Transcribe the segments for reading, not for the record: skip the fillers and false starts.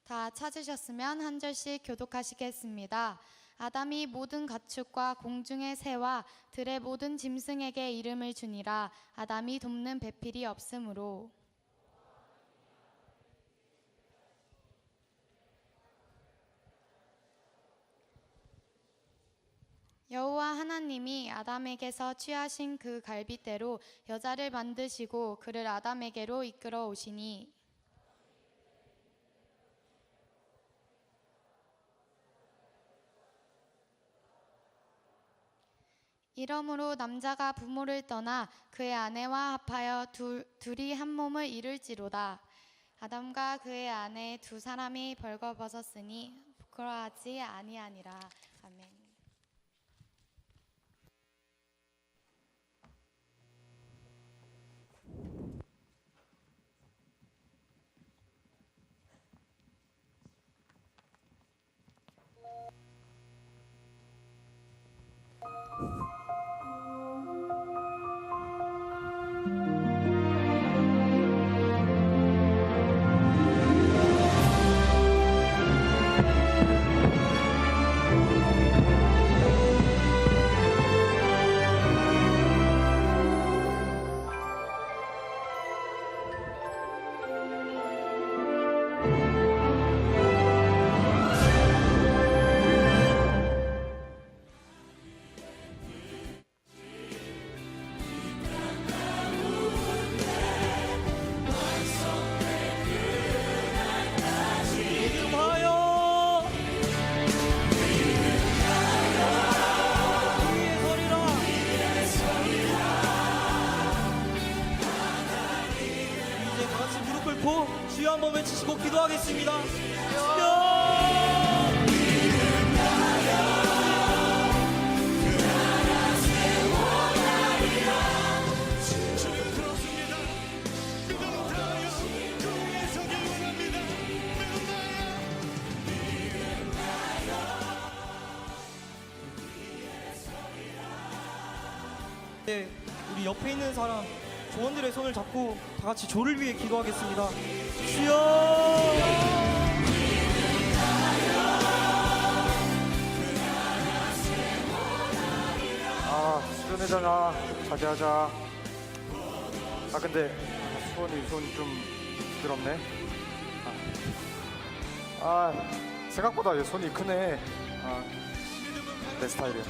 다 찾으셨으면 한 절씩 교독하시겠습니다. 아담이 모든 가축과 공중의 새와 들의 모든 짐승에게 이름을 주니라. 아담이 돕는 배필이 없으므로. 여호와 하나님이 아담에게서 취하신 그 갈빗대로 여자를 만드시고 그를 아담에게로 이끌어 오시니 이러므로 남자가 부모를 떠나 그의 아내와 합하여 둘이 한 몸을 이룰지로다. 아담과 그의 아내 두 사람이 벌거벗었으니 부끄러워하지 아니하니라. 아멘. 주여 한번 외치시고 기도하겠습니다. 네, 우리 옆에 있는 사람 조원들의 손을 잡고 다 같이 조를 위해 기도하겠습니다. 주여! 수련회잖아. 자제하자. 근데 수원이 손 좀 부드럽네. 생각보다 얘 손이 크네. 내 스타일이야.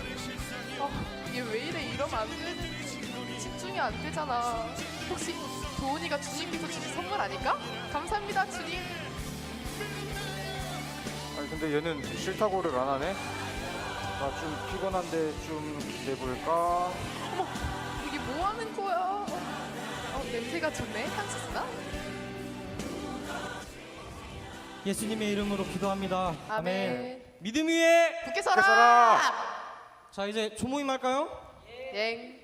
얘 왜 이래? 이러면 안 되는데 집중이 안 되잖아. 혹시 도훈이가 주님께서 주신 선물 아닐까? 감사합니다 주님. 근데 얘는 싫다고를 안 하네. 나 좀 피곤한데 좀 기대해볼까? 어머, 이게 뭐 하는 거야? 냄새가 좋네. 향수스나? 예수님의 이름으로 기도합니다. 아멘. 믿음 위에 굳게 서라! 서라! 자, 이제 조모임 할까요? 엥.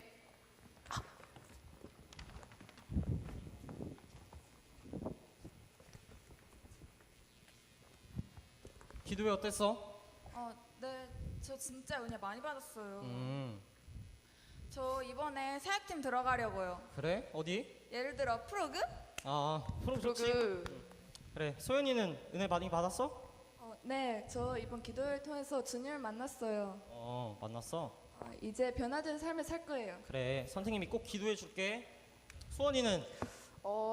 기도회 어땠어? 네, 저 진짜 은혜 많이 받았어요. 음, 저 이번에 사역팀 들어가려고요. 그래? 어디? 예를 들어 프로그? 프로 좋지. 그러그. 그래, 소연이는 은혜 많이 받았어? 네, 저 이번 기도를 통해서 주님을 만났어요. 만났어? 이제 변화된 삶을 살 거예요. 그래, 선생님이 꼭 기도해 줄게. 수원이는?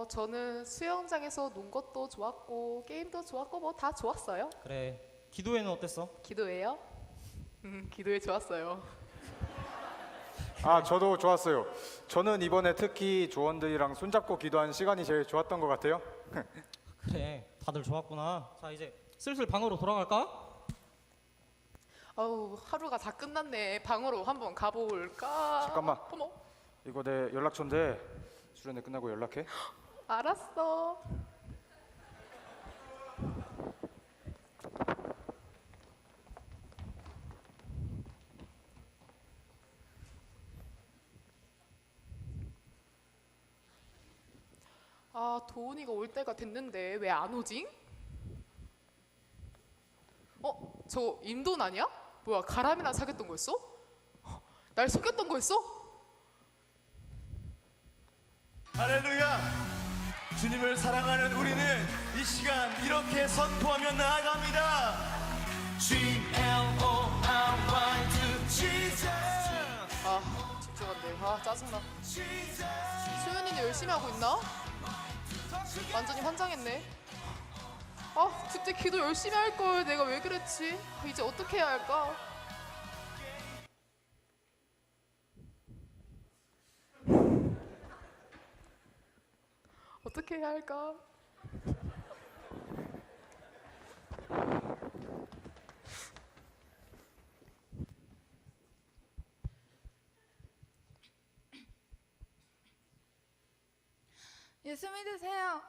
저는 수영장에서 논 것도 좋았고 게임도 좋았고 뭐 다 좋았어요. 그래, 기도회는 어땠어? 기도해요? 기도해 좋았어요. 저도 좋았어요. 저는 이번에 특히 조원들이랑 손잡고 기도한 시간이 제일 좋았던 것 같아요. 그래, 다들 좋았구나. 자, 이제 슬슬 방으로 돌아갈까? 아우, 하루가 다 끝났네. 방으로 한번 가볼까? 잠깐만. 어머, 이거 내 연락처인데 수련회 끝나고 연락해. 알았어. 도훈이가 올 때가 됐는데 왜 안 오지? 저 임돈 아니야? 뭐야, 가람이랑 사귀었던 거였어? 날 속였던 거였어? 할렐루야! 주님을 사랑하는 우리는 이 시간 이렇게 선포하며 나아갑니다. G-L-O-R-Y to Jesus. 아 집중 안 돼. 아 짜증나. 소연이는 열심히 하고 있나? 완전히 환장했네. 아 그때 기도 열심히 할 걸 내가 왜 그랬지? 이제 어떻게 해야 할까? 어떻게 해야 할까? 예수 믿으세요.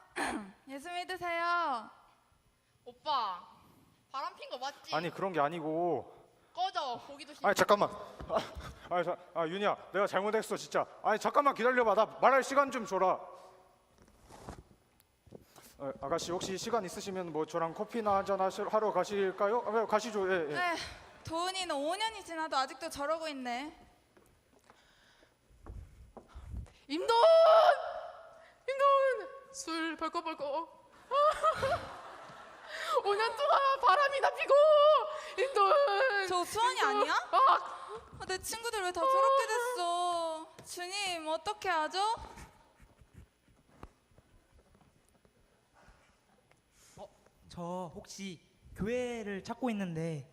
예수 믿으세요. 오빠 바람 핀 거 맞지? 아니 그런 게 아니고. 꺼져 보기도 싫어. 아니 잠깐만. 윤희야, 내가 잘못했어 진짜. 아니 잠깐만 기다려봐. 나 말할 시간 좀 줘라. 아가씨 혹시 시간 있으시면 뭐 저랑 커피나 한잔 하러 가실까요? 가시죠. 예. 네, 도훈이는 5년이 지나도 아직도 저러고 있네. 임돈! 술 벌컥벌컥 5년 동안 바람이나 피고 임돈! 저 수원이 아니야? 내 친구들 왜 다 저렇게 됐어? 주님 어떻게 하죠? 저 혹시 교회를 찾고 있는데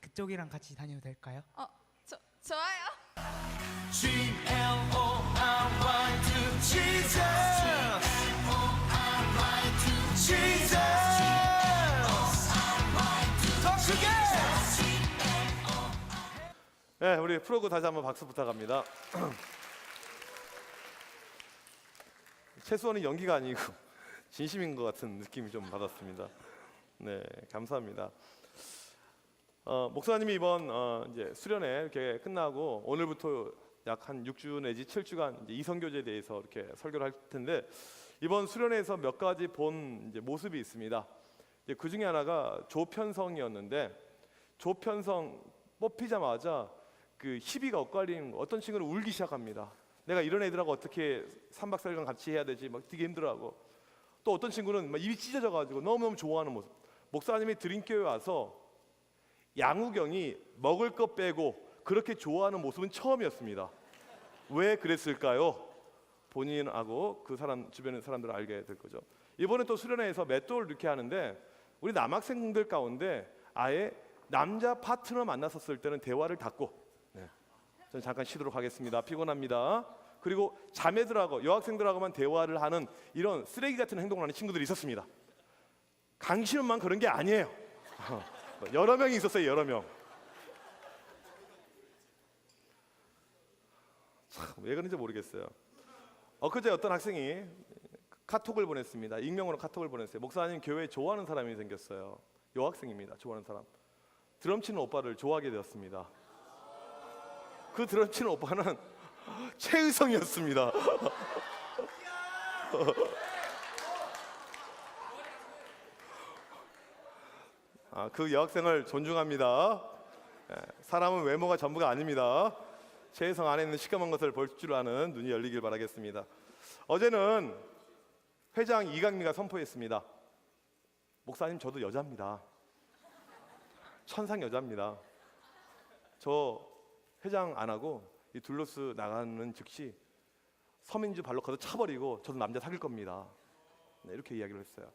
그쪽이랑 같이 다녀도 될까요? 좋아요. G-L-O-R-Y to Jesus. Jesus. 더 크게. 네, 우리 프로그 다시 한번 박수 부탁합니다. 최수원이 연기가 아니고 진심인 것 같은 느낌이 좀 받았습니다. 네, 감사합니다. 목사님이 이번 이제 수련회 이렇게 끝나고 오늘부터 약 한 6주 내지 7주간 이제 이성교제에 대해서 이렇게 설교를 할 텐데 이번 수련회에서 몇 가지 본 이제 모습이 있습니다. 이제 그 중에 하나가 조편성이었는데 조편성 뽑히자마자 그 희비가 엇갈리는 어떤 친구는 울기 시작합니다. 내가 이런 애들하고 어떻게 3박 4일간 같이 해야 되지? 막 되게 힘들어하고 또 어떤 친구는 막 입이 찢어져가지고 너무너무 좋아하는 모습. 목사님이 드림교회 와서 양우경이 먹을 것 빼고 그렇게 좋아하는 모습은 처음이었습니다. 왜 그랬을까요? 본인하고 그 사람 주변의 사람들을 알게 될 거죠. 이번에 또 수련회에서 맷돌 이렇게 하는데 우리 남학생들 가운데 아예 남자 파트너 만났었을 때는 대화를 닫고 저는 잠깐 쉬도록 하겠습니다. 피곤합니다. 그리고 자매들하고 여학생들하고만 대화를 하는 이런 쓰레기 같은 행동을 하는 친구들이 있었습니다. 강신은만 그런 게 아니에요. 여러 명이 있었어요. 여러 명. 참, 왜 그런지 모르겠어요. 엊그제 어떤 학생이 카톡을 보냈습니다. 익명으로 카톡을 보냈어요. 목사님 교회에 좋아하는 사람이 생겼어요. 여학생입니다. 좋아하는 사람. 드럼 치는 오빠를 좋아하게 되었습니다. 그 드럼 치는 오빠는 최의성이었습니다. 그 여학생을 존중합니다. 사람은 외모가 전부가 아닙니다. 최혜성 안에 있는 시커먼 것을 볼 줄 아는 눈이 열리길 바라겠습니다. 어제는 회장 이강미가 선포했습니다. 목사님 저도 여자입니다. 천상 여자입니다. 저 회장 안 하고 이 둘로스 나가는 즉시 서민주 발로 가서 차버리고 저도 남자 사귈 겁니다. 네, 이렇게 이야기를 했어요.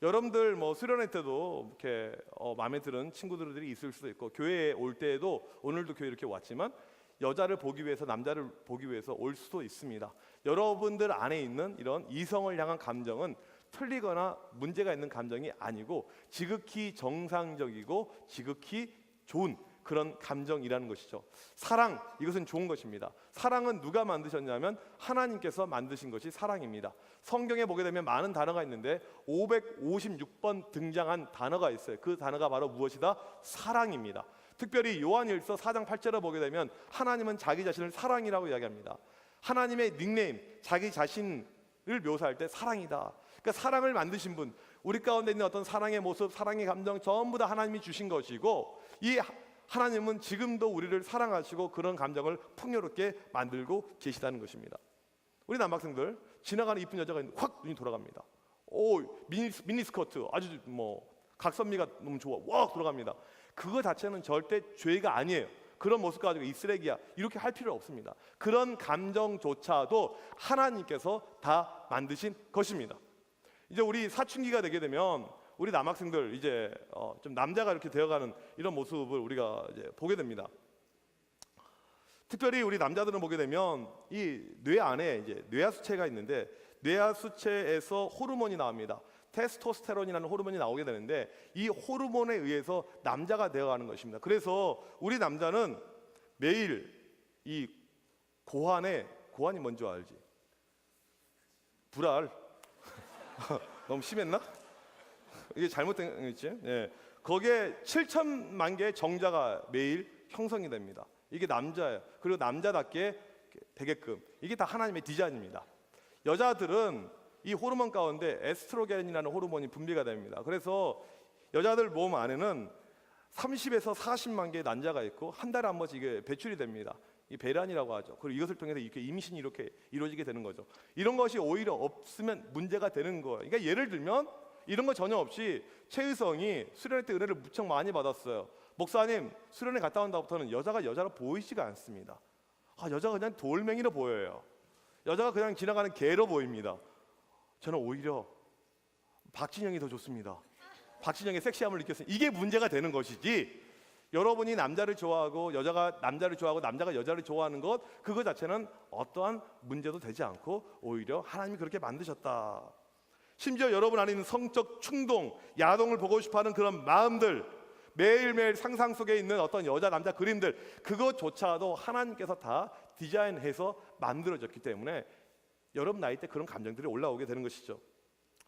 여러분들 뭐 수련회 때도 이렇게 마음에 드는 친구들이 있을 수도 있고 교회에 올 때에도 오늘도 교회 이렇게 왔지만 여자를 보기 위해서 남자를 보기 위해서 올 수도 있습니다. 여러분들 안에 있는 이런 이성을 향한 감정은 틀리거나 문제가 있는 감정이 아니고 지극히 정상적이고 지극히 좋은 그런 감정이라는 것이죠. 사랑, 이것은 좋은 것입니다. 사랑은 누가 만드셨냐면 하나님께서 만드신 것이 사랑입니다. 성경에 보게 되면 많은 단어가 있는데 556번 등장한 단어가 있어요. 그 단어가 바로 무엇이다? 사랑입니다. 특별히 요한일서 4장 8절을 보게 되면 하나님은 자기 자신을 사랑이라고 이야기합니다. 하나님의 닉네임, 자기 자신을 묘사할 때 사랑이다. 그러니까 사랑을 만드신 분, 우리 가운데 있는 어떤 사랑의 모습, 사랑의 감정 전부 다 하나님이 주신 것이고 이 하나님은 지금도 우리를 사랑하시고 그런 감정을 풍요롭게 만들고 계시다는 것입니다. 우리 남학생들 지나가는 이쁜 여자가 있는데 확 눈이 돌아갑니다. 오, 미니스커트 아주 뭐 각선미가 너무 좋아. 와 돌아갑니다. 그거 자체는 절대 죄가 아니에요. 그런 모습 가지고 이 쓰레기야 이렇게 할 필요 없습니다. 그런 감정조차도 하나님께서 다 만드신 것입니다. 이제 우리 사춘기가 되게 되면 우리 남학생들 이제 좀 남자가 이렇게 되어가는 이런 모습을 우리가 이제 보게 됩니다. 특별히 우리 남자들은 보게 되면 이 뇌 안에 이제 뇌하수체가 있는데 뇌하수체에서 호르몬이 나옵니다. 테스토스테론이라는 호르몬이 나오게 되는데 이 호르몬에 의해서 남자가 되어가는 것입니다. 그래서 우리 남자는 매일 이 고환이 뭔지 알지? 불알 너무 심했나? 이게 잘못된 거겠지? 예. 거기에 7천만 개의 정자가 매일 형성이 됩니다. 이게 남자예요. 그리고 남자답게 되게끔 이게 다 하나님의 디자인입니다. 여자들은 이 호르몬 가운데 에스트로겐이라는 호르몬이 분비가 됩니다. 그래서 여자들 몸 안에는 30에서 40만 개의 난자가 있고 한 달에 한 번씩 이게 배출이 됩니다. 이 배란이라고 하죠. 그리고 이것을 통해서 이렇게 임신이 이렇게 이루어지게 되는 거죠. 이런 것이 오히려 없으면 문제가 되는 거예요. 그러니까 예를 들면 이런 거 전혀 없이 최의성이 수련회 때 은혜를 무척 많이 받았어요. 목사님, 수련회 갔다 온 다음부터는 여자가 여자로 보이지가 않습니다. 여자가 그냥 돌멩이로 보여요. 여자가 그냥 지나가는 개로 보입니다. 저는 오히려 박진영이 더 좋습니다. 박진영의 섹시함을 느꼈어요. 이게 문제가 되는 것이지 여러분이 남자를 좋아하고 여자가 남자를 좋아하고 남자가 여자를 좋아하는 것 그거 자체는 어떠한 문제도 되지 않고 오히려 하나님이 그렇게 만드셨다. 심지어 여러분 안에 있는 성적 충동, 야동을 보고 싶어하는 그런 마음들 매일매일 상상 속에 있는 어떤 여자 남자 그림들 그것조차도 하나님께서 다 디자인해서 만들어졌기 때문에 여러분 나이 때 그런 감정들이 올라오게 되는 것이죠.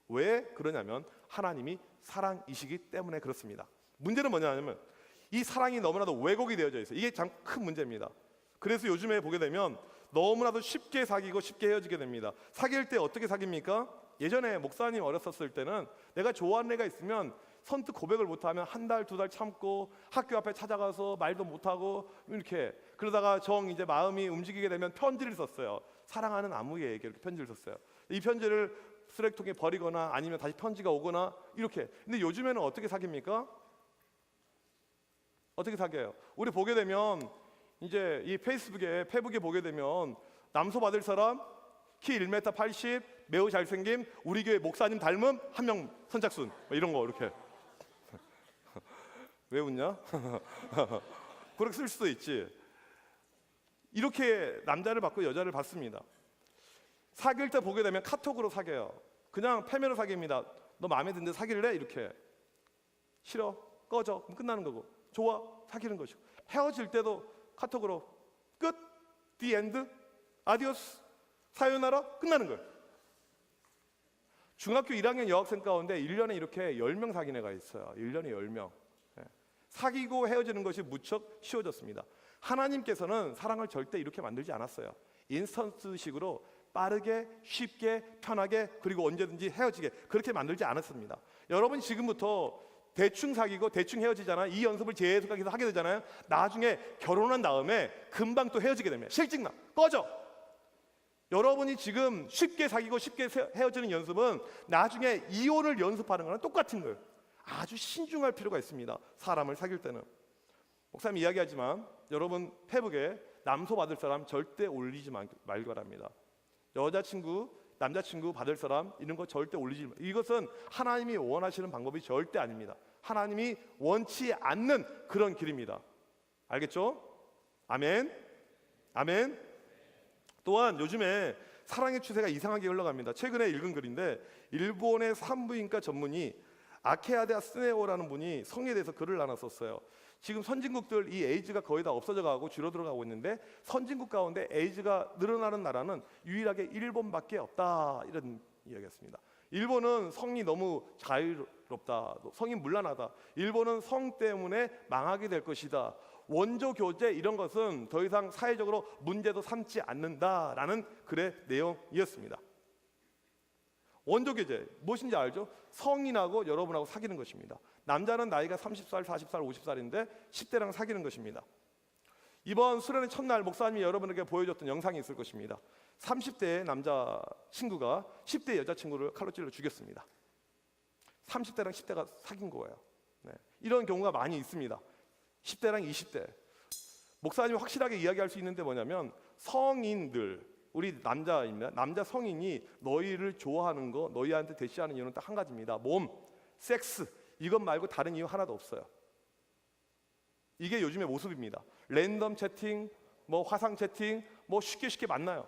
왜 그러냐면 하나님이 사랑이시기 때문에 그렇습니다. 문제는 뭐냐면 이 사랑이 너무나도 왜곡이 되어져 있어요. 이게 참 큰 문제입니다. 그래서 요즘에 보게 되면 너무나도 쉽게 사귀고 쉽게 헤어지게 됩니다. 사귈 때 어떻게 사깁니까? 예전에 목사님 어렸었을 때는 내가 좋아하는 애가 있으면 선뜻 고백을 못하면 한 달, 두 달 참고 학교 앞에 찾아가서 말도 못하고 이렇게 그러다가 이제 마음이 움직이게 되면 편지를 썼어요. 사랑하는 아무에게 이렇게 편지를 썼어요. 이 편지를 쓰레기통에 버리거나 아니면 다시 편지가 오거나 이렇게. 근데 요즘에는 어떻게 사깁니까? 어떻게 사귀어요? 우리 보게 되면 이제 이 페북에 보게 되면 남소 받을 사람 키 1m 80 매우 잘생김 우리 교회 목사님 닮음 한 명 선착순 이런 거 이렇게. 왜 웃냐? 그렇게 쓸 수도 있지. 이렇게 남자를 받고 여자를 받습니다. 사귈 때 보게 되면 카톡으로 사귀어요. 그냥 패매로 사깁니다. 너 마음에 드는데 사귈래? 이렇게. 싫어? 꺼져. 그럼 끝나는 거고. 좋아? 사귀는 것이고. 헤어질 때도 카톡으로 끝. The end. 아디오스. 사요나라. 끝나는 거예요. 중학교 1학년 여학생 가운데 1년에 이렇게 10명 사귄 애가 있어요. 1년에 10명. 사귀고 헤어지는 것이 무척 쉬워졌습니다. 하나님께서는 사랑을 절대 이렇게 만들지 않았어요. 인스턴트식으로 빠르게 쉽게 편하게 그리고 언제든지 헤어지게 그렇게 만들지 않았습니다. 여러분 지금부터 대충 사귀고 대충 헤어지잖아요. 이 연습을 계속해서 하게 되잖아요. 나중에 결혼한 다음에 금방 또 헤어지게 되면 실직나 꺼져. 여러분이 지금 쉽게 사귀고 쉽게 헤어지는 연습은 나중에 이혼을 연습하는 거랑 똑같은 거예요. 아주 신중할 필요가 있습니다. 사람을 사귈 때는. 목사님 이야기하지만 여러분 페북에 남소 받을 사람 절대 올리지 말기 바랍니다. 여자친구, 남자친구 받을 사람 이런 거 절대 올리지 마. 이것은 하나님이 원하시는 방법이 절대 아닙니다. 하나님이 원치 않는 그런 길입니다. 알겠죠? 아멘. 아멘. 또한 요즘에 사랑의 추세가 이상하게 흘러갑니다. 최근에 읽은 글인데 일본의 산부인과 전문의 아케아데아 스네오라는 분이 성에 대해서 글을 하나 썼어요. 지금 선진국들 이 에이즈가 거의 다 없어져 가고 줄어들어가고 있는데 선진국 가운데 에이즈가 늘어나는 나라는 유일하게 일본밖에 없다 이런 이야기였습니다. 일본은 성이 너무 자유롭다, 성이 문란하다. 일본은 성 때문에 망하게 될 것이다. 원조 교제 이런 것은 더 이상 사회적으로 문제도 삼지 않는다라는 글의 내용이었습니다. 원조 교제 무엇인지 알죠? 성인하고 여러분하고 사귀는 것입니다. 남자는 나이가 30살, 40살, 50살인데 10대랑 사귀는 것입니다. 이번 수련의 첫날 목사님이 여러분에게 보여줬던 영상이 있을 것입니다. 30대의 남자 친구가 10대 여자친구를 칼로 찔러 죽였습니다. 30대랑 10대가 사귄 거예요. 네. 이런 경우가 많이 있습니다. 10대랑 20대. 목사님이 확실하게 이야기할 수 있는데 뭐냐면 성인들, 우리 남자입니다. 남자 성인이 너희를 좋아하는 거, 너희한테 대시하는 이유는 딱 한 가지입니다. 몸, 섹스. 이것 말고 다른 이유 하나도 없어요. 이게 요즘의 모습입니다. 랜덤 채팅, 뭐 화상 채팅, 뭐 쉽게 만나요.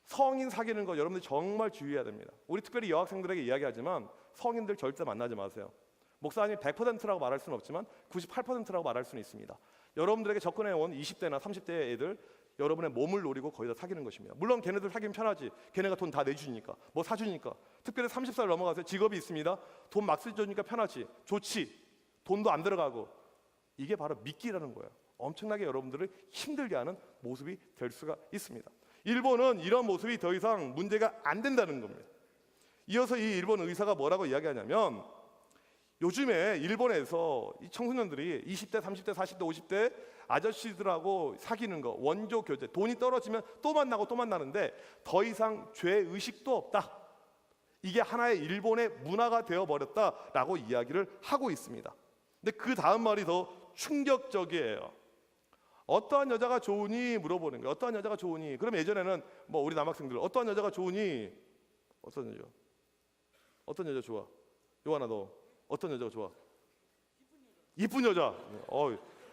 성인 사귀는 거 여러분들 정말 주의해야 됩니다. 우리 특별히 여학생들에게 이야기하지만 성인들 절대 만나지 마세요. 목사님이 100%라고 말할 수는 없지만 98%라고 말할 수는 있습니다. 여러분들에게 접근해온 20대나 30대의 애들, 여러분의 몸을 노리고 거의 다 사귀는 것입니다. 물론 걔네들 사귀면 편하지. 걔네가 돈 다 내주니까, 뭐 사주니까. 특별히 30살 넘어가서 직업이 있습니다. 돈 막 쓰니까 편하지. 좋지. 돈도 안 들어가고. 이게 바로 미끼라는 거예요. 엄청나게 여러분들을 힘들게 하는 모습이 될 수가 있습니다. 일본은 이런 모습이 더 이상 문제가 안 된다는 겁니다. 이어서 이 일본 의사가 뭐라고 이야기하냐면, 요즘에 일본에서 이 청소년들이 20대, 30대, 40대, 50대 아저씨들하고 사귀는 거, 원조 교제, 돈이 떨어지면 또 만나고 또 만나는데 더 이상 죄 의식도 없다. 이게 하나의 일본의 문화가 되어버렸다라고 이야기를 하고 있습니다. 근데 그 다음 말이 더 충격적이에요. 어떠한 여자가 좋으니 물어보는 거예요. 어떠한 여자가 좋으니? 그럼 예전에는 뭐 우리 남학생들 어떠한 여자가 좋으니? 어떤 여자? 어떤 여자 좋아? 요한아 너 어떤 여자가 좋아? 이쁜 여자.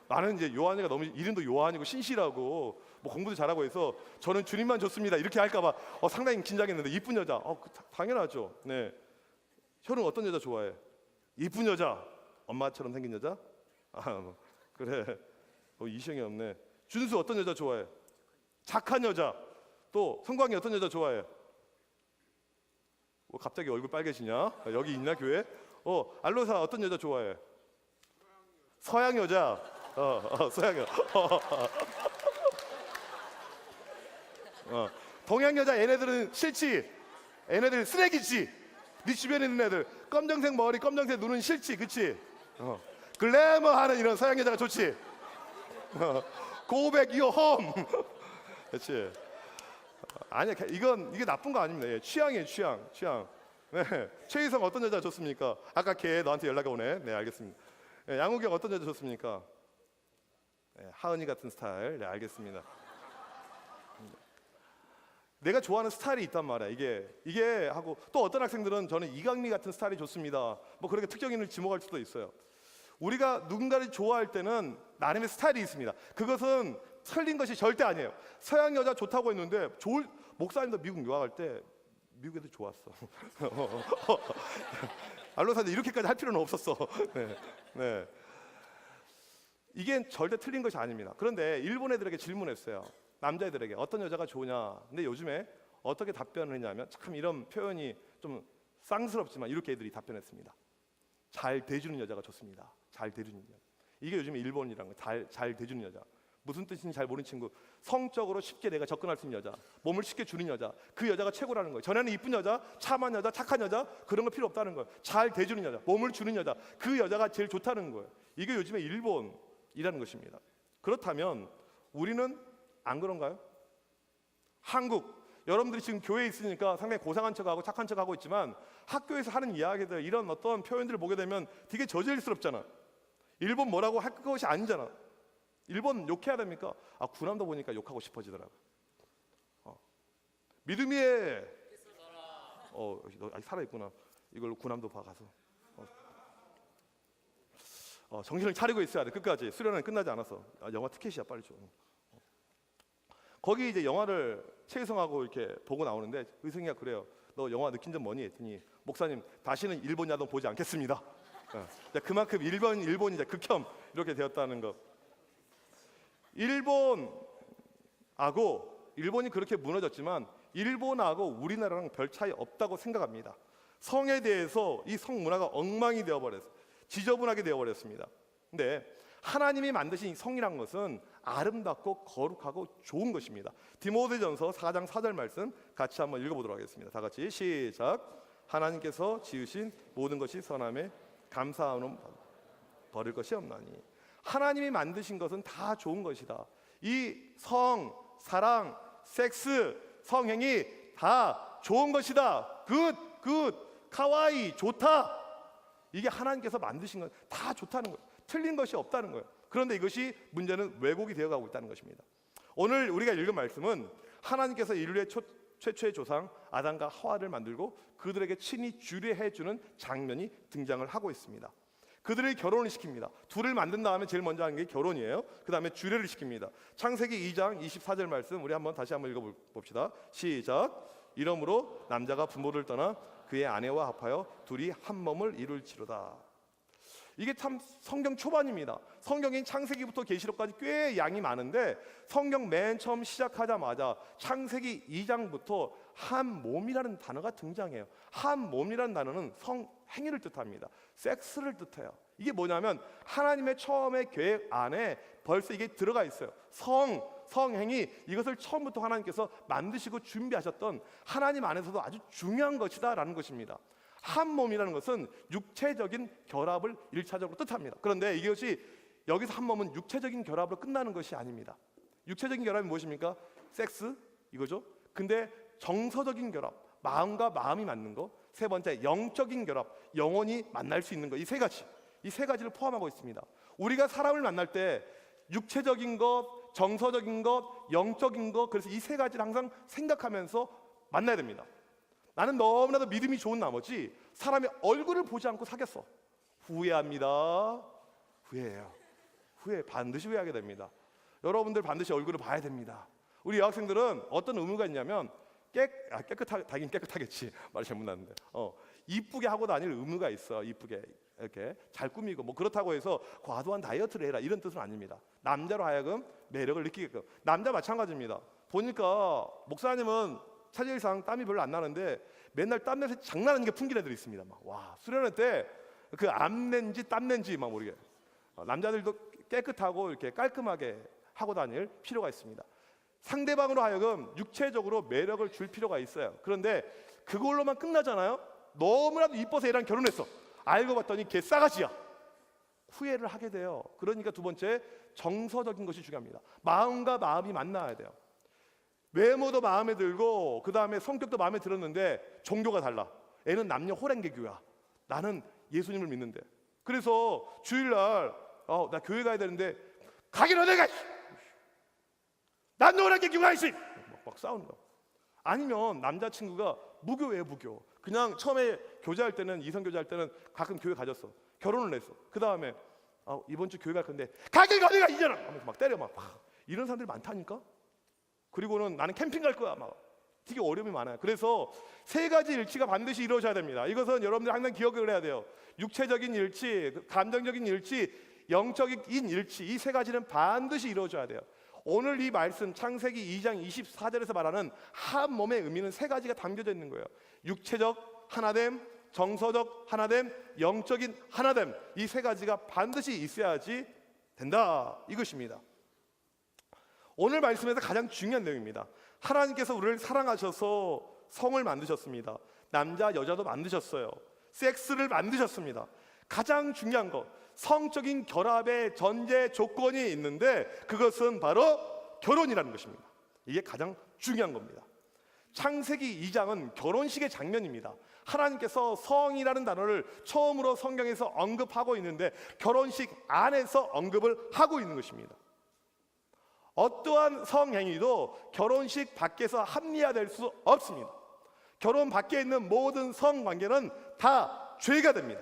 나는 이제 요한이가 너무 이름도 요한이고 신실하고 뭐 공부도 잘하고 해서 저는 주님만 좋습니다 이렇게 할까봐 상당히 긴장했는데 이쁜 여자. 당연하죠. 네. 현은 어떤 여자 좋아해? 이쁜 여자. 엄마처럼 생긴 여자? 그래. 이시영이 없네. 준수 어떤 여자 좋아해? 착한 여자. 또 성광이 어떤 여자 좋아해? 갑자기 얼굴 빨개지냐? 여기 있나 교회? 알로사 어떤 여자 좋아해? 서양 여자. 서양 여자. 동양 여자 얘네들은 싫지. 얘네들 쓰레기지. 네 주변에 있는 애들 검정색 머리, 검정색 눈은 싫지, 그치? 글래머하는 이런 서양 여자가 좋지. Go back your home. 그렇지. 아니야, 이게 나쁜 거 아닙니다. 예, 취향이에요, 취향. 네. 최희성 어떤 여자 좋습니까? 아까 걔 너한테 연락이 오네. 네, 알겠습니다. 네, 양우경 어떤 여자 좋습니까? 네, 하은이 같은 스타일. 네, 알겠습니다. 내가 좋아하는 스타일이 있단 말이야. 이게 하고 또 어떤 학생들은 저는 이강미 같은 스타일이 좋습니다. 뭐 그렇게 특정인을 지목할 수도 있어요. 우리가 누군가를 좋아할 때는 나름의 스타일이 있습니다. 그것은 틀린 것이 절대 아니에요. 서양 여자 좋다고 했는데 목사님도 미국 유학할 때 미국 애들 좋았어. 알로사한테 이렇게까지 할 필요는 없었어. 네. 이게 절대 틀린 것이 아닙니다. 그런데 일본 애들에게 질문했어요. 남자애들에게 어떤 여자가 좋으냐. 근데 요즘에 어떻게 답변을 했냐면 참 이런 표현이 좀 쌍스럽지만 이렇게 애들이 답변했습니다. 잘 대주는 여자가 좋습니다. 잘 대주는 여자. 이게 요즘에 일본이라는 거예요. 잘 대주는 여자. 무슨 뜻인지 잘 모르는 친구. 성적으로 쉽게 내가 접근할 수 있는 여자, 몸을 쉽게 주는 여자, 그 여자가 최고라는 거예요. 전에는 이쁜 여자, 참한 여자, 착한 여자 그런 거 필요 없다는 거예요. 잘 대주는 여자, 몸을 주는 여자, 그 여자가 제일 좋다는 거예요. 이게 요즘에 일본이라는 것입니다. 그렇다면 우리는 안 그런가요? 한국, 여러분들이 지금 교회에 있으니까 상당히 고상한 척하고 착한 척하고 있지만 학교에서 하는 이야기들, 이런 어떤 표현들을 보게 되면 되게 저질스럽잖아. 일본 뭐라고 할 것이 아니잖아. 일본 욕해야 됩니까? 구남도 보니까 욕하고 싶어지더라고. 믿음이에 너 아직 살아있구나. 이걸 구남도 봐 가서 정신을 차리고 있어야 돼. 끝까지 수련은 끝나지 않았어. 영화 티켓이야, 빨리 줘. 거기 이제 영화를 최희성하고 이렇게 보고 나오는데 의성이가 그래요. 너 영화 느낀 점 뭐니? 했더니 목사님 다시는 일본 야동 보지 않겠습니다. 그만큼 일본이 이제 극혐 이렇게 되었다는 것. 일본이 그렇게 무너졌지만 일본하고 우리나라랑 별 차이 없다고 생각합니다. 성에 대해서 이 성 문화가 엉망이 되어버렸어요. 지저분하게 되어버렸습니다. 근데 하나님이 만드신 성이란 것은 아름답고 거룩하고 좋은 것입니다. 디모데전서 4장 4절 말씀 같이 한번 읽어보도록 하겠습니다. 다 같이 시작. 하나님께서 지으신 모든 것이 선함에 감사함으로 버릴 것이 없나니 하나님이 만드신 것은 다 좋은 것이다. 이 성, 사랑, 섹스, 성행위 다 좋은 것이다. 굿, 카와이, 좋다. 이게 하나님께서 만드신 건 다 좋다는 거예요. 틀린 것이 없다는 거예요. 그런데 이것이 문제는 왜곡이 되어가고 있다는 것입니다. 오늘 우리가 읽은 말씀은 하나님께서 인류의 최초의 조상 아담과 하와를 만들고 그들에게 친히 주례해주는 장면이 등장을 하고 있습니다. 그들을 결혼을 시킵니다. 둘을 만든 다음에 제일 먼저 하는 게 결혼이에요. 그 다음에 주례를 시킵니다. 창세기 2장 24절 말씀 우리 다시 한번 읽어봅시다. 시작. 이러므로 남자가 부모를 떠나 그의 아내와 합하여 둘이 한 몸을 이룰지로다. 이게 참 성경 초반입니다. 성경인 창세기부터 계시록까지 꽤 양이 많은데 성경 맨 처음 시작하자마자 창세기 2장부터 한 몸이라는 단어가 등장해요. 한 몸이라는 단어는 성행위를 뜻합니다. 섹스를 뜻해요. 이게 뭐냐면 하나님의 처음의 계획 안에 벌써 이게 들어가 있어요. 성행위, 이것을 처음부터 하나님께서 만드시고 준비하셨던 하나님 안에서도 아주 중요한 것이다라는 것입니다. 한 몸이라는 것은 육체적인 결합을 1차적으로 뜻합니다. 그런데 이것이 여기서 한 몸은 육체적인 결합으로 끝나는 것이 아닙니다. 육체적인 결합이 무엇입니까? 섹스 이거죠. 근데 정서적인 결합, 마음과 마음이 맞는 거. 세 번째, 영적인 결합, 영혼이 만날 수 있는 거. 이 세 가지를 포함하고 있습니다. 우리가 사람을 만날 때 육체적인 것, 정서적인 것, 영적인 것, 그래서 이 세 가지를 항상 생각하면서 만나야 됩니다. 나는 너무나도 믿음이 좋은 나머지 사람의 얼굴을 보지 않고 사귀었어. 후회합니다. 후회해요. 반드시 후회하게 됩니다. 여러분들 반드시 얼굴을 봐야 됩니다. 우리 여학생들은 어떤 의무가 있냐면 깨끗하긴 깨끗하겠지. 말이 잘못 나는데 이쁘게 하고 다닐 의무가 있어. 이쁘게 이렇게 잘 꾸미고 뭐 그렇다고 해서 과도한 다이어트를 해라 이런 뜻은 아닙니다. 남자로 하여금 매력을 느끼게끔. 남자 마찬가지입니다. 보니까 목사님은 차질상 땀이 별로 안 나는데 맨날 땀 냄새 장난하는 게 풍기는 애들이 있습니다. 와, 수련회 때 그 암낸지 땀낸지 막 모르게. 남자들도 깨끗하고 이렇게 깔끔하게 하고 다닐 필요가 있습니다. 상대방으로 하여금 육체적으로 매력을 줄 필요가 있어요. 그런데 그걸로만 끝나잖아요. 너무나도 이뻐서 얘랑 결혼했어. 알고 봤더니 걔 싸가지야. 후회를 하게 돼요. 그러니까 두 번째, 정서적인 것이 중요합니다. 마음과 마음이 만나야 돼요. 외모도 마음에 들고 그 다음에 성격도 마음에 들었는데 종교가 달라. 애는 남녀 호랭개교야. 나는 예수님을 믿는데. 그래서 주일날 나 교회 가야 되는데 가긴 어디 가. 난 호랭개교가 있어. 막 싸우는 거. 아니면 남자친구가 무교예요. 무교. 그냥 처음에 교제할 때는 이성 교제할 때는 가끔 교회 가졌어. 결혼을 했어. 그 다음에 이번 주 교회 갈 건데 가긴 어디 가 이제는 하면서 막 때려 막 이런 사람들이 많다니까. 그리고는 나는 캠핑 갈 거야 막 되게 어려움이 많아요. 그래서 세 가지 일치가 반드시 이루어져야 됩니다. 이것은 여러분들 항상 기억을 해야 돼요. 육체적인 일치, 감정적인 일치, 영적인 일치, 이 세 가지는 반드시 이루어져야 돼요. 오늘 이 말씀 창세기 2장 24절에서 말하는 한 몸의 의미는 세 가지가 담겨져 있는 거예요. 육체적 하나됨, 정서적 하나됨, 영적인 하나됨, 이 세 가지가 반드시 있어야지 된다 이것입니다. 오늘 말씀에서 가장 중요한 내용입니다. 하나님께서 우리를 사랑하셔서 성을 만드셨습니다. 남자 여자도 만드셨어요. 섹스를 만드셨습니다. 가장 중요한 것, 성적인 결합의 전제 조건이 있는데 그것은 바로 결혼이라는 것입니다. 이게 가장 중요한 겁니다. 창세기 2장은 결혼식의 장면입니다. 하나님께서 성이라는 단어를 처음으로 성경에서 언급하고 있는데 결혼식 안에서 언급을 하고 있는 것입니다. 어떠한 성행위도 결혼식 밖에서 합리화될 수 없습니다. 결혼 밖에 있는 모든 성관계는 다 죄가 됩니다.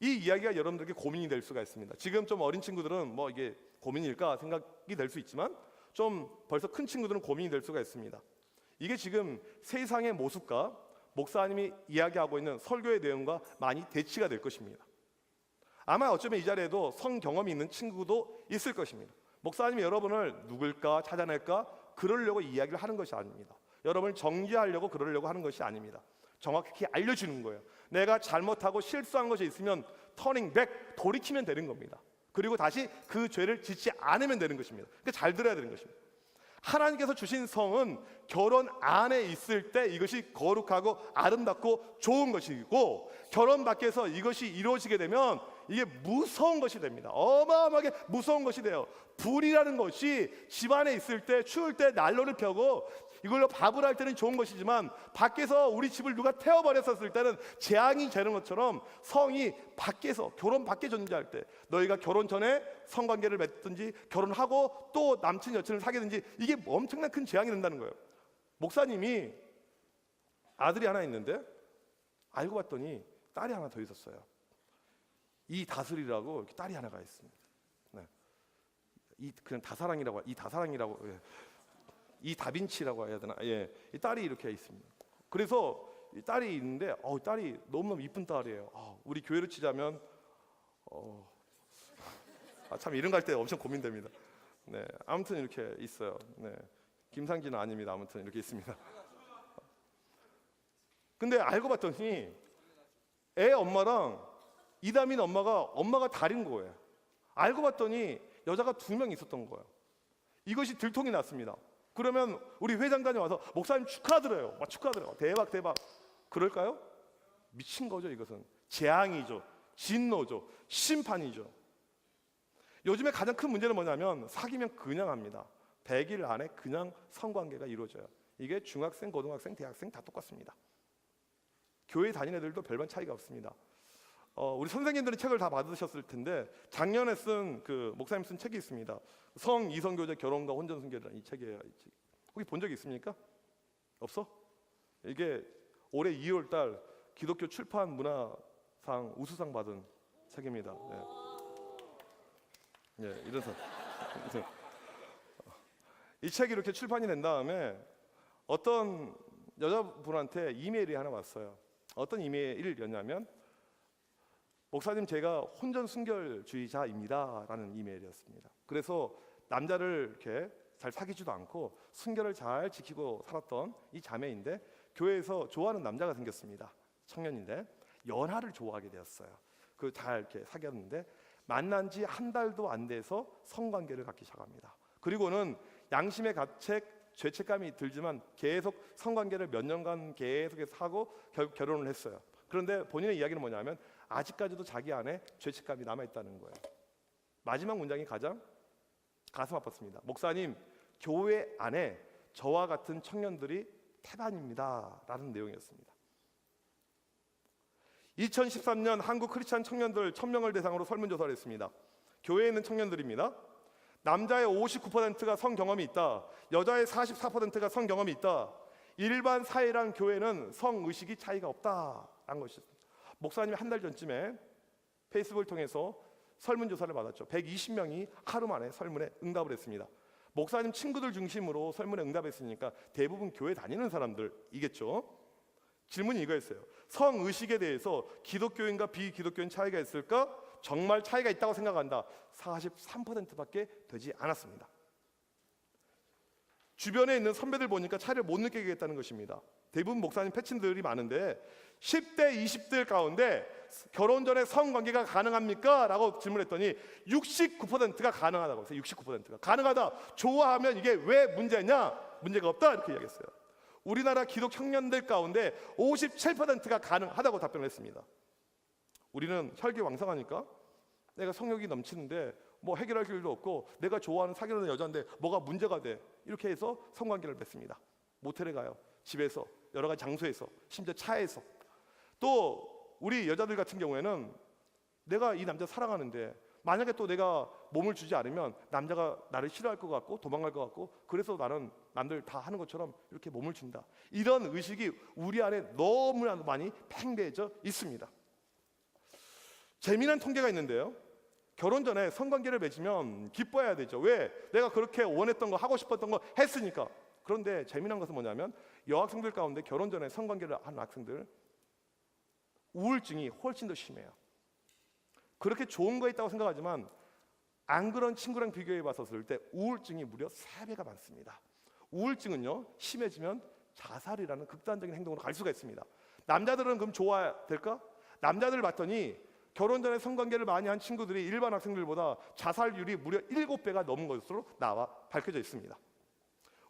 이 이야기가 여러분들에게 고민이 될 수가 있습니다. 지금 좀 어린 친구들은 뭐 이게 고민일까 생각이 될 수 있지만 좀 벌써 큰 친구들은 고민이 될 수가 있습니다. 이게 지금 세상의 모습과 목사님이 이야기하고 있는 설교의 내용과 많이 대치가 될 것입니다. 아마 어쩌면 이 자리에도 성 경험이 있는 친구도 있을 것입니다. 목사님이 여러분을 누굴까 찾아낼까 그러려고 이야기를 하는 것이 아닙니다. 여러분을 정죄하려고 그러려고 하는 것이 아닙니다. 정확히 알려주는 거예요. 내가 잘못하고 실수한 것이 있으면 터닝 백, 돌이키면 되는 겁니다. 그리고 다시 그 죄를 짓지 않으면 되는 것입니다. 그러니까 잘 들어야 되는 것입니다. 하나님께서 주신 성은 결혼 안에 있을 때 이것이 거룩하고 아름답고 좋은 것이고 결혼 밖에서 이것이 이루어지게 되면 이게 무서운 것이 됩니다. 어마어마하게 무서운 것이 돼요. 불이라는 것이 집안에 있을 때 추울 때 난로를 펴고 이걸로 밥을 할 때는 좋은 것이지만 밖에서 우리 집을 누가 태워버렸었을 때는 재앙이 되는 것처럼 성이 밖에서 결혼 밖에 존재할 때 너희가 결혼 전에 성관계를 맺든지 결혼하고 또 남친 여친을 사귀든지 이게 엄청난 큰 재앙이 된다는 거예요. 목사님이 아들이 하나 있는데 알고 봤더니 딸이 하나 더 있었어요. 이 다슬이라고 딸이 하나가 있습니다. 네. 이 그냥 다사랑이라고 예. 이 다빈치라고 해야 되나? 예, 이 딸이 이렇게 있습니다. 그래서 이 딸이 있는데, 딸이 너무너무 이쁜 딸이에요. 우리 교회로 치자면, 참 이름 갈 때 엄청 고민됩니다. 네, 아무튼 이렇게 있어요. 네, 김상진은 아닙니다. 아무튼 이렇게 있습니다. 근데 알고 봤더니 애 엄마랑 이다민 엄마가 다른 거예요. 알고 봤더니 여자가 2명 있었던 거예요. 이것이 들통이 났습니다. 그러면 우리 회장단이 와서 목사님 축하드려요. 축하드려요. 대박. 그럴까요? 미친 거죠. 이것은 재앙이죠. 진노죠. 심판이죠. 요즘에 가장 큰 문제는 뭐냐면 사귀면 그냥 합니다. 100일 안에 그냥 성관계가 이루어져요. 이게 중학생, 고등학생, 대학생 다 똑같습니다. 교회 다니는 애들도 별반 차이가 없습니다. 우리 선생님들이 책을 다 받으셨을 텐데 작년에 쓴 그 목사님 쓴 책이 있습니다. 성 이성교제 결혼과 혼전 순결이라는 이 책이에요. 혹시 본 적 있습니까? 없어? 이게 올해 2월달 기독교 출판 문화상 우수상 받은 책입니다. 네, 이런 상. 이 책이 이렇게 출판이 된 다음에 어떤 여자분한테 이메일이 하나 왔어요. 어떤 이메일이었냐면 목사님 제가 혼전 순결주의자입니다 라는 이메일이었습니다. 그래서 남자를 이렇게 잘 사귀지도 않고 순결을 잘 지키고 살았던 이 자매인데 교회에서 좋아하는 남자가 생겼습니다. 청년인데 연하를 좋아하게 되었어요. 그 잘 이렇게 사귀었는데 만난 지 한 달도 안 돼서 성관계를 갖기 시작합니다. 그리고는 양심의 가책, 죄책감이 들지만 계속 성관계를 몇 년간 계속해서 하고 결국 결혼을 했어요. 그런데 본인의 이야기는 뭐냐면 아직까지도 자기 안에 죄책감이 남아있다는 거예요. 마지막 문장이 가장 가슴 아팠습니다. 목사님, 교회 안에 저와 같은 청년들이 태반입니다 라는 내용이었습니다. 2013년 한국 크리스찬 청년들 1000명을 대상으로 설문조사를 했습니다. 교회에 있는 청년들입니다. 남자의 59%가 성경험이 있다. 여자의 44%가 성경험이 있다. 일반 사회랑 교회는 성의식이 차이가 없다라는 것이었습니다. 목사님이 한 달 전쯤에 페이스북을 통해서 설문조사를 받았죠. 120명이 하루 만에 설문에 응답을 했습니다. 목사님 친구들 중심으로 설문에 응답했으니까 대부분 교회 다니는 사람들이겠죠. 질문이 이거였어요. 성의식에 대해서 기독교인과 비기독교인 차이가 있을까? 정말 차이가 있다고 생각한다. 43%밖에 되지 않았습니다. 주변에 있는 선배들 보니까 차이를 못 느끼겠다는 것입니다. 대부분 목사님 패친들이 많은데 10대, 20대 가운데 결혼 전에 성관계가 가능합니까? 라고 질문했더니 69%가 가능하다고 했어요. 69%가 가능하다. 좋아하면 이게 왜 문제냐? 문제가 없다. 이렇게 이야기했어요. 우리나라 기독 청년들 가운데 57%가 가능하다고 답변을 했습니다. 우리는 혈기왕성하니까 내가 성욕이 넘치는데 뭐 해결할 길도 없고 내가 좋아하는 사귀는 여자인데 뭐가 문제가 돼. 이렇게 해서 성관계를 맺습니다. 모텔에 가요. 집에서 여러 가지 장소에서 심지어 차에서. 또 우리 여자들 같은 경우에는 내가 이 남자 사랑하는데 만약에 또 내가 몸을 주지 않으면 남자가 나를 싫어할 것 같고 도망갈 것 같고 그래서 나는 남들 다 하는 것처럼 이렇게 몸을 준다. 이런 의식이 우리 안에 너무나 많이 팽배해져 있습니다. 재미난 통계가 있는데요. 결혼 전에 성관계를 맺으면 기뻐해야 되죠. 왜? 내가 그렇게 원했던 거 하고 싶었던 거 했으니까. 그런데 재미난 것은 뭐냐면 여학생들 가운데 결혼 전에 성관계를 하는 학생들 우울증이 훨씬 더 심해요. 그렇게 좋은 거 있다고 생각하지만 안 그런 친구랑 비교해 봤었을 때 우울증이 무려 3배가 많습니다. 우울증은요 심해지면 자살이라는 극단적인 행동으로 갈 수가 있습니다. 남자들은 그럼 좋아야 될까? 남자들을 봤더니 결혼 전에 성관계를 많이 한 친구들이 일반 학생들보다 자살률이 무려 7배가 넘은 것으로 나와 밝혀져 있습니다.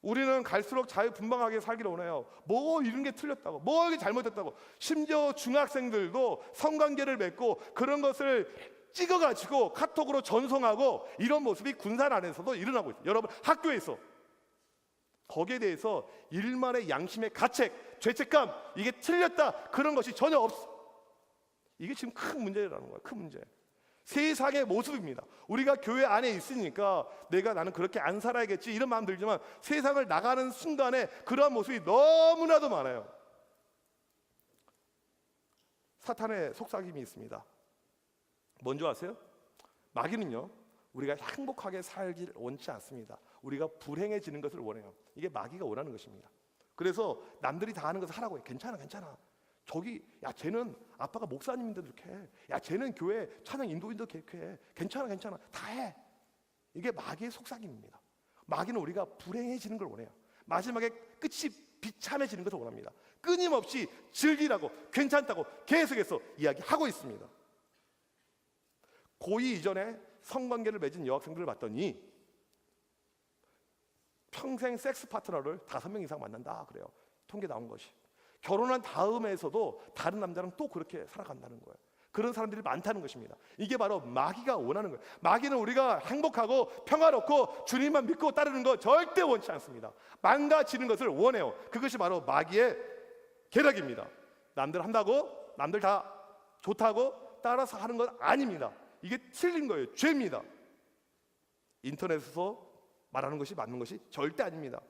우리는 갈수록 자유분방하게 살기를 원해요. 뭐 이런 게 틀렸다고, 뭐 이게 잘못됐다고. 심지어 중학생들도 성관계를 맺고 그런 것을 찍어가지고 카톡으로 전송하고 이런 모습이 군산 안에서도 일어나고 있어요. 여러분 학교에서 거기에 대해서 일말의 양심의 가책, 죄책감, 이게 틀렸다 그런 것이 전혀 없어. 이게 지금 큰 문제라는 거야. 큰 문제. 세상의 모습입니다. 우리가 교회 안에 있으니까 나는 그렇게 안 살아야겠지 이런 마음 들지만 세상을 나가는 순간에 그러한 모습이 너무나도 많아요. 사탄의 속삭임이 있습니다. 뭔지 아세요? 마귀는요, 우리가 행복하게 살길 원치 않습니다. 우리가 불행해지는 것을 원해요. 이게 마귀가 원하는 것입니다. 그래서 남들이 다 하는 것을 하라고 해. 괜찮아. 저기 야 쟤는 아빠가 목사님인데도 이렇게 해. 야 쟤는 교회 찬양 인도인도 이렇게 해. 괜찮아 다 해. 이게 마귀의 속삭임입니다. 마귀는 우리가 불행해지는 걸 원해요. 마지막에 끝이 비참해지는 것을 원합니다. 끊임없이 즐기라고 괜찮다고 계속해서 이야기하고 있습니다. 고2 이전에 성관계를 맺은 여학생들을 봤더니 평생 섹스 파트너를 5명 이상 만난다 그래요. 통계 나온 것이. 결혼한 다음에서도 다른 남자랑 또 그렇게 살아간다는 거예요. 그런 사람들이 많다는 것입니다. 이게 바로 마귀가 원하는 거예요. 마귀는 우리가 행복하고 평화롭고 주님만 믿고 따르는 거 절대 원치 않습니다. 망가지는 것을 원해요. 그것이 바로 마귀의 계략입니다. 남들 한다고 남들 다 좋다고 따라서 하는 건 아닙니다. 이게 틀린 거예요. 죄입니다. 인터넷에서 말하는 것이 맞는 것이 절대 아닙니다.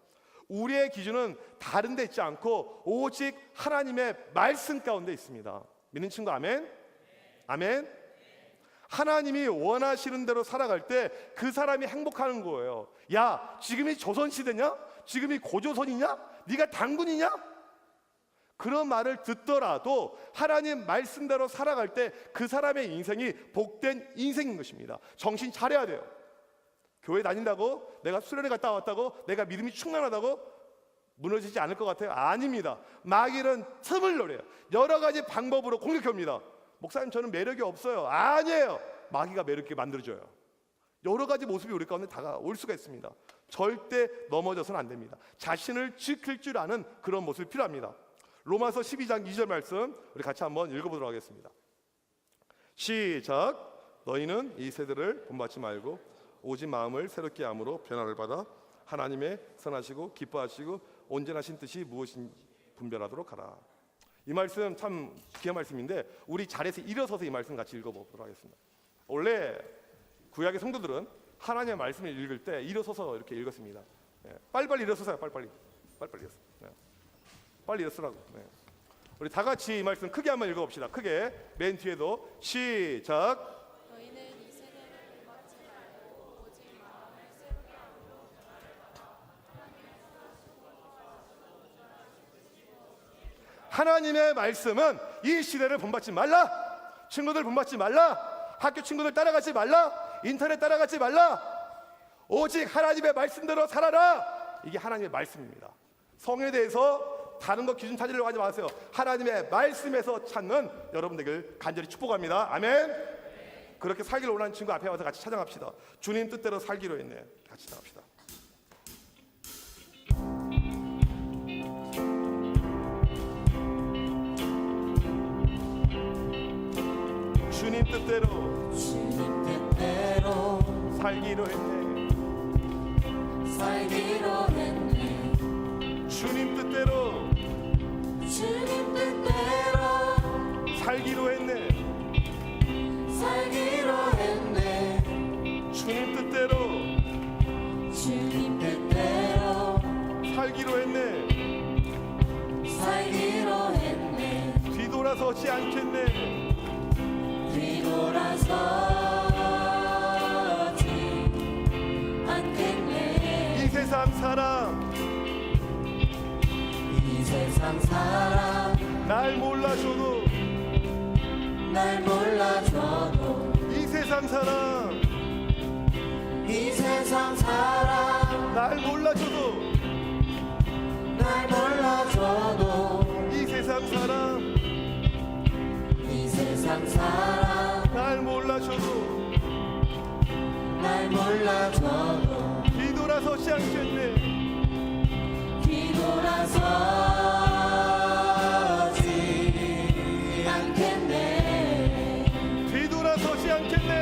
우리의 기준은 다른 데 있지 않고 오직 하나님의 말씀 가운데 있습니다. 믿는 친구 아멘? 아멘? 하나님이 원하시는 대로 살아갈 때 그 사람이 행복하는 거예요. 야, 지금이 조선시대냐? 지금이 고조선이냐? 네가 당군이냐? 그런 말을 듣더라도 하나님 말씀대로 살아갈 때 그 사람의 인생이 복된 인생인 것입니다. 정신 차려야 돼요. 교회 다닌다고 내가 수련회 갔다 왔다고 내가 믿음이 충만하다고 무너지지 않을 것 같아요? 아닙니다. 마귀는 틈을 노려요. 여러 가지 방법으로 공격합니다. 목사님 저는 매력이 없어요. 아니에요. 마귀가 매력 있게 만들어줘요. 여러 가지 모습이 우리 가운데 다가올 수가 있습니다. 절대 넘어져서는 안 됩니다. 자신을 지킬 줄 아는 그런 모습이 필요합니다. 로마서 12장 2절 말씀 우리 같이 한번 읽어보도록 하겠습니다. 시작. 너희는 이 세대를 본받지 말고 오직 마음을 새롭게 함으로 변화를 받아 하나님의 선하시고 기뻐하시고 온전하신 뜻이 무엇인지 분별하도록 하라. 이 말씀 참 귀한 말씀인데 우리 자리에서 일어서서 이 말씀 같이 읽어보도록 하겠습니다. 원래 구약의 성도들은 하나님의 말씀을 읽을 때 일어서서 이렇게 읽었습니다. 빨리빨리 일어서세요. 빨리빨리 일어서. 빨리 일어서라고. 우리 다 같이 이 말씀 크게 한번 읽어봅시다. 크게 맨 뒤에도 시작. 하나님의 말씀은 이 시대를 본받지 말라. 친구들 본받지 말라. 학교 친구들 따라가지 말라. 인터넷 따라가지 말라. 오직 하나님의 말씀대로 살아라. 이게 하나님의 말씀입니다. 성에 대해서 다른 거 기준 찾으려고 하지 마세요. 하나님의 말씀에서 찾는 여러분 되길 간절히 축복합니다. 아멘. 그렇게 살기를 원하는 친구 앞에 와서 같이 찬양합시다. 주님 뜻대로 살기로 했네. 같이 찬양합시다. 주님 뜻대로 살기로 했네. 주님 뜻대로 살기로 했네. 주님 뜻대로 살기로 했네. 뒤돌아서지 않겠네. 이 세상 사람 날 몰라줘도 이 세상 사람 날 몰라줘도 이 세상 사람 날 몰라줘도 뒤돌아서지 않겠네. 뒤돌아서지 않겠네.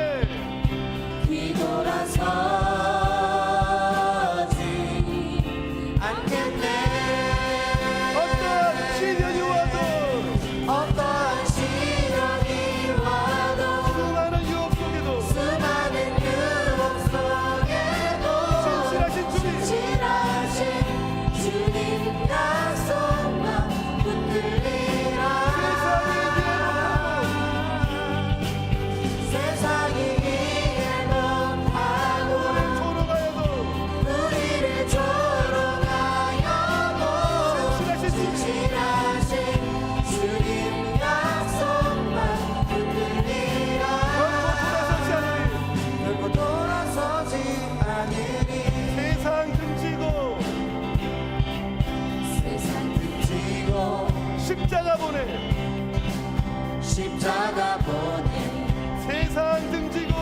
세상 등지고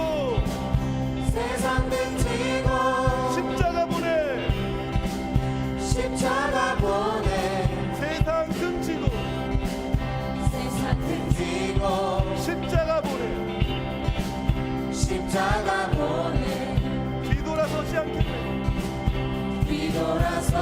십자가 보내 세상 등지고 십자가 보내 뒤돌아서지 않겠네 뒤돌아서지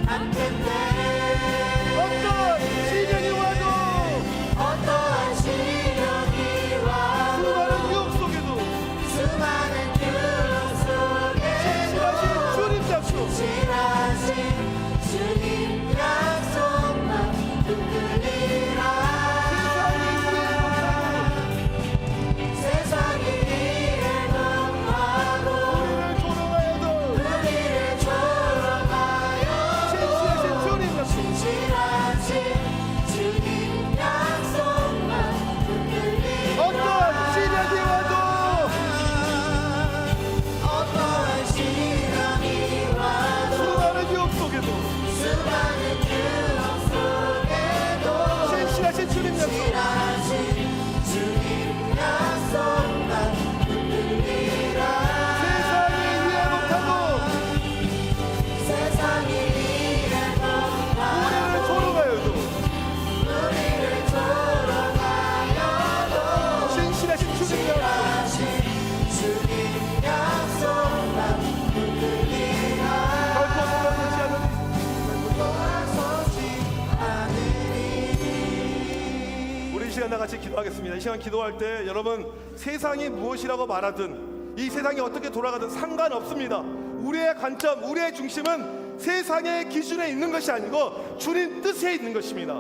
않겠네 어떤 시련이 와도 수많은 유혹 속에도 신실하신 주님 약속만 붙들리라 세상이 해방하고 우리를 조롱하여 신실하신 주님 약속만 붙들리라 어떠한 시련이 와도 수많은 유혹 속에도 신실하신 주님 약속 세상이 이해 못하고 우리를 조롱하여도 신실하신 주님 약속만 붙들리라 결코 돌아서지 않으리 우리 이 시간 다 같이 기도하겠습니다. 이 시간 기도할 때 여러분 세상이 무엇이라고 말하든 이 세상이 어떻게 돌아가든 상관없습니다. 우리의 관점, 우리의 중심은 세상의 기준에 있는 것이 아니고 주님 뜻에 있는 것입니다.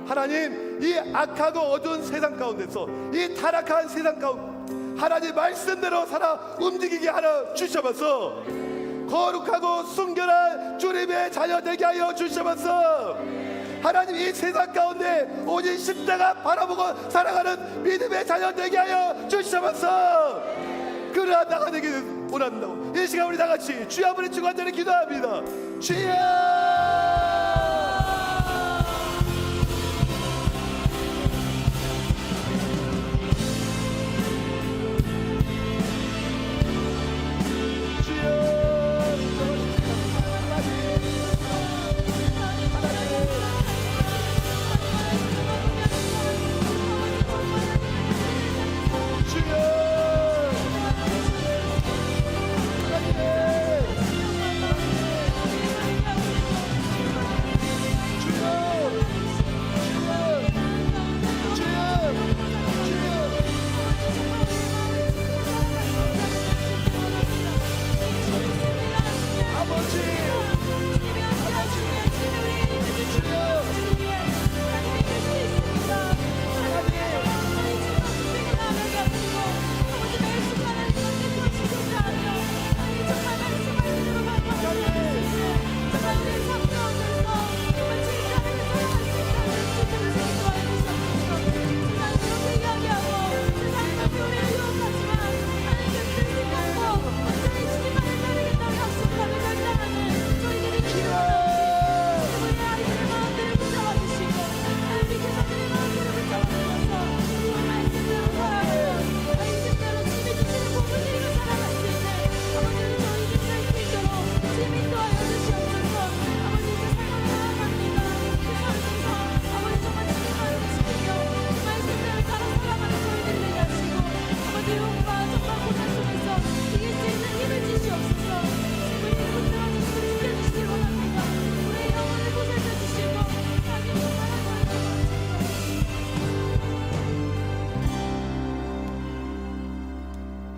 하나님 이 악하고 어두운 세상 가운데서 이 타락한 세상 가운데 하나님 말씀대로 살아 움직이게 하여 주셔서 거룩하고 순결한 주님의 자녀 되게 하여 주셔서 하나님 이 세상 가운데 오직 십자가 바라보고 살아가는 믿음의 자녀 되게 하여 주셔서 그러한 나가 되기를 원한다고 이 시간 우리 다 같이 주여 아버지 주관자를 기도합니다. 주여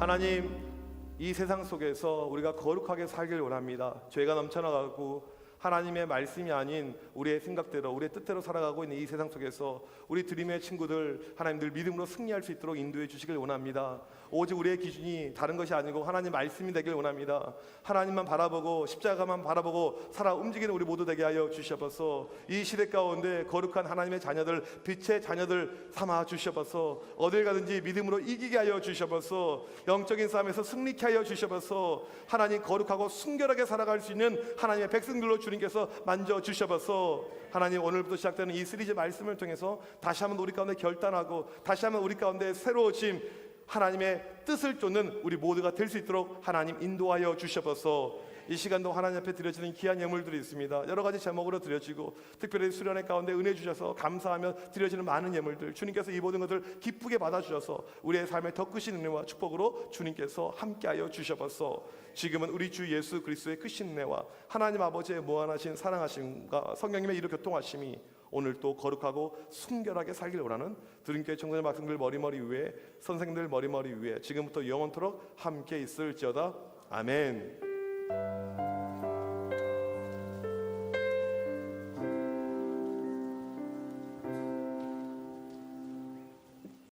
하나님 이 세상 속에서 우리가 거룩하게 살길 원합니다. 죄가 넘쳐나가고 하나님의 말씀이 아닌 우리의 생각대로 우리의 뜻대로 살아가고 있는 이 세상 속에서 우리 드림의 친구들 하나님들 믿음으로 승리할 수 있도록 인도해 주시길 원합니다. 오직 우리의 기준이 다른 것이 아니고 하나님 말씀이 되길 원합니다. 하나님만 바라보고 십자가만 바라보고 살아 움직이는 우리 모두 되게 하여 주시옵소서. 이 시대 가운데 거룩한 하나님의 자녀들, 빛의 자녀들 삼아 주시옵소서. 어딜 가든지 믿음으로 이기게 하여 주시옵소서. 영적인 싸움에서 승리케 하여 주시옵소서. 하나님 거룩하고 순결하게 살아갈 수 있는 하나님의 백성들로 주님께서 만져 주시옵소서. 하나님 오늘부터 시작되는 이 시리즈 말씀을 통해서 다시 한번 우리 가운데 결단하고 다시 한번 우리 가운데 새로워짐, 하나님의 뜻을 쫓는 우리 모두가 될 수 있도록 하나님 인도하여 주시옵소서. 이 시간도 하나님 앞에 드려지는 귀한 예물들이 있습니다. 여러 가지 제목으로 드려지고 특별히 수련회 가운데 은혜 주셔서 감사하며 드려지는 많은 예물들, 주님께서 이 모든 것을 기쁘게 받아주셔서 우리의 삶의 더 크신 은혜와 축복으로 주님께서 함께하여 주시옵소서. 지금은 우리 주 예수 그리스도의 크신 은혜와 하나님 아버지의 무한하신 사랑하심과 성령님의 이루 교통하심이 오늘 또 거룩하고 순결하게 살길 원하는 드림교회 청소년 학생들 머리머리 위에, 선생님들 머리머리 위에 지금부터 영원토록 함께 있을지어다. 아멘.